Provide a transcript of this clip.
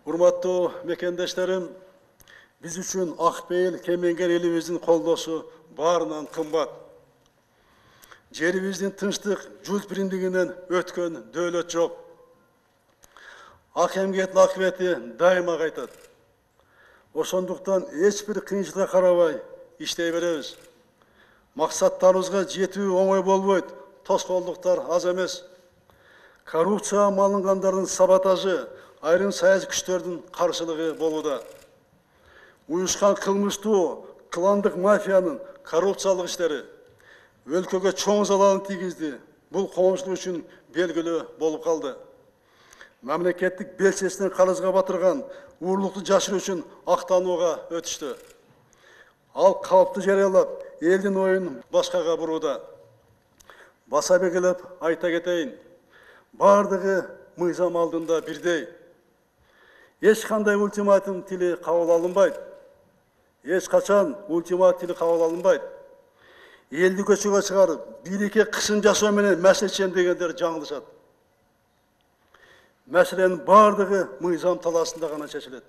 Урматтуу мекендештерим, биз үчүн Акбейил кемеңгер элибиздин колдоосу баарынан кымбат. Жерибиздин тынчтык, журт биримдигинен өткөн дөөлөт жок. Ак эмгектин акыбети дайыма кайтат. Ошондуктан эч бир кыйынчылыкка карабай иштей беребиз. Максаттарыбызга жетүү оңой болбойт, тоскоолдуктар аз эмес. Коррупцияга малынгандардын саботажы, айрым саясий күчтөрдүн каршылыгы болууда. Уюшкан кылмыштуу, кландык мафиянын коррупциялык иштери өлкөгө чоң залалын тийгизди. Бул коомчулук үчүн белгилүү болуп калды. Мамлекеттик белчесинен карызга батырган уурулукту жашыруу үчүн актанууга өтүштү. Ал калпты жарыялап, элдин оюн башкага бурууда. Баса белгилеп айта кетейин, бардыгы мыйзам алдында бирдей. Эч кандай ультиматум тили кабыл алынбайт. Эч качан ультиматум тили кабыл алынбайт. Элди көчөгө чыгарып, бийликке кысым жасоо менен маселе чечем дегендер жаңылышат. Мәселенин бардыгы мыйзам талаасында гана чечилет.